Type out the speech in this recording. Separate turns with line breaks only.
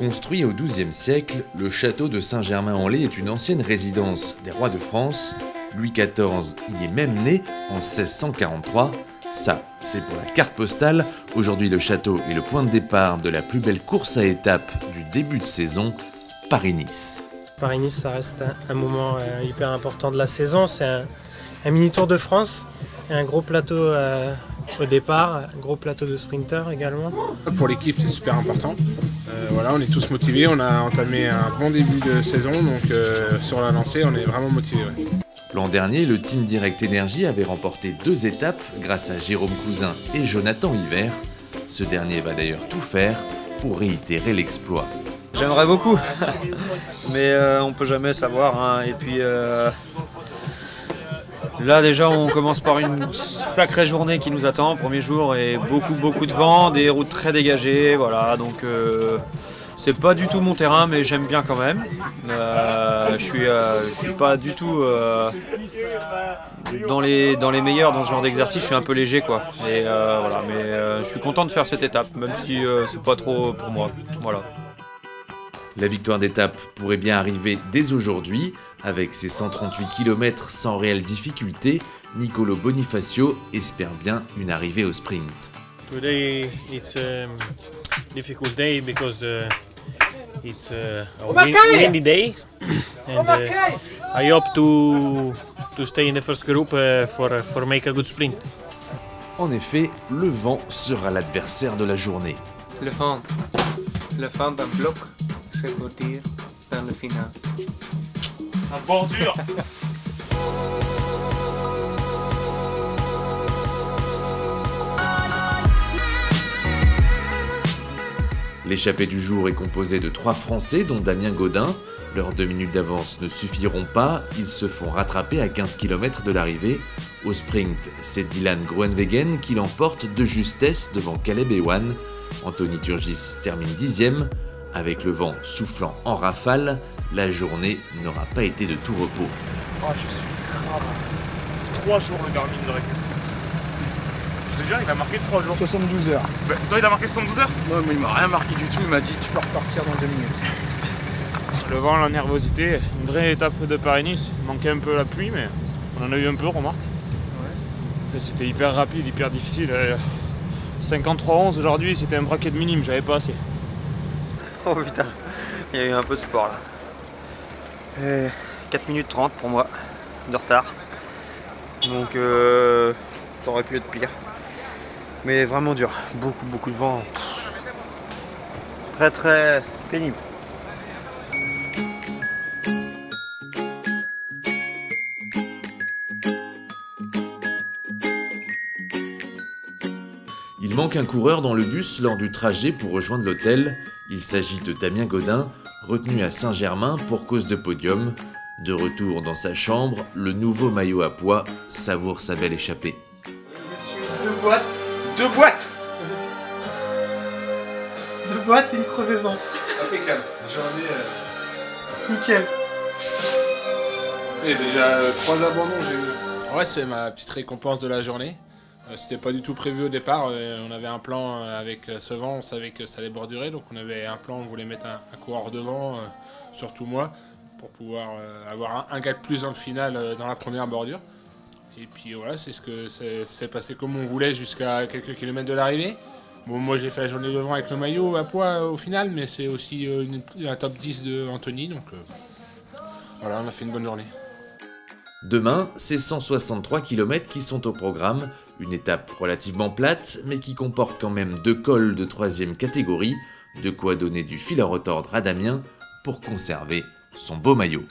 Construit au XIIe siècle, le château de Saint-Germain-en-Laye est une ancienne résidence des rois de France. Louis XIV y est même né en 1643. Ça, c'est pour la carte postale. Aujourd'hui, le château est le point de départ de la plus belle course à étapes du début de saison, Paris-Nice.
Paris-Nice, ça reste un moment hyper important de la saison. C'est un mini Tour de France et un gros plateau au départ, un gros plateau de sprinters également.
Pour l'équipe, c'est super important. Voilà, on est tous motivés, on a entamé un bon début de saison, donc sur la lancée, on est vraiment motivés. Ouais.
L'an dernier, le Team Direct Energy avait remporté 2 étapes grâce à Jérôme Cousin et Jonathan Hiver. Ce dernier va d'ailleurs tout faire pour réitérer l'exploit.
J'aimerais beaucoup, mais on peut jamais savoir. Hein. Et puis là déjà on commence par une sacrée journée qui nous attend, premier jour, et beaucoup de vent, des routes très dégagées, voilà, donc c'est pas du tout mon terrain, mais j'aime bien quand même. Je suis pas du tout dans les meilleurs dans ce genre d'exercice, je suis un peu léger quoi. Et voilà, mais je suis content de faire cette étape, même si c'est pas trop pour moi. Voilà.
La victoire d'étape pourrait bien arriver dès aujourd'hui. Avec ses 138 km sans réelle difficulté, Nicolo Bonifacio espère bien une arrivée au sprint.
Today it's a difficult day because it's a windy day, and I hope to stay in the first group for make a good sprint.
En effet, le vent sera l'adversaire de la journée.
Le vent d'un bloc se retire dans le final.
La bordure.
L'échappée du jour est composée de 3 Français, dont Damien Gaudin. Leurs 2 minutes d'avance ne suffiront pas, ils se font rattraper à 15 km de l'arrivée. Au sprint, c'est Dylan Groenewegen qui l'emporte de justesse devant Caleb Ewan. Anthony Turgis termine 10e. Avec le vent soufflant en rafale, la journée n'aura pas été de tout repos.
Oh, je suis crade. 3 jours le Garmin de récup. Je te jure, il a marqué 3 jours.
72 heures.
Bah, toi, il a marqué 72 heures?
Non, mais il m'a rien marqué du tout, il m'a dit tu peux repartir dans 2 minutes.
Le vent, la nervosité, une vraie étape de Paris-Nice. Il manquait un peu la pluie, mais on en a eu un peu, remarque. Ouais. C'était hyper rapide, hyper difficile. 53-11 aujourd'hui, c'était un braquet de minime, j'avais pas assez.
Oh putain, il y a eu un peu de sport là. 4 minutes 30 pour moi de retard. Donc ça aurait pu être pire. Mais vraiment dur, beaucoup de vent. Très pénible.
Il manque un coureur dans le bus lors du trajet pour rejoindre l'hôtel. Il s'agit de Damien Gaudin, retenu à Saint-Germain pour cause de podium. De retour dans sa chambre, le nouveau maillot à pois savoure sa belle échappée.
Deux boîtes. 2 boîtes et une crevaison.
Impeccable. J'en ai.
Nickel.
Et déjà 3 abandons j'ai eu. Ouais, c'est ma petite récompense de la journée. C'était pas du tout prévu au départ, on avait un plan avec ce vent, on savait que ça allait bordurer, donc on avait un plan, on voulait mettre un coureur devant, surtout moi, pour pouvoir avoir un gars de plus dans le final dans la première bordure. Et puis voilà, c'est ce que c'est passé comme on voulait jusqu'à quelques kilomètres de l'arrivée. Bon, moi j'ai fait la journée devant avec le maillot à pois au final, mais c'est aussi un top 10 de Anthony, donc voilà, on a fait une bonne journée.
Demain, c'est 163 km qui sont au programme, une étape relativement plate, mais qui comporte quand même 2 cols de 3e catégorie, de quoi donner du fil à retordre à Damien pour conserver son beau maillot.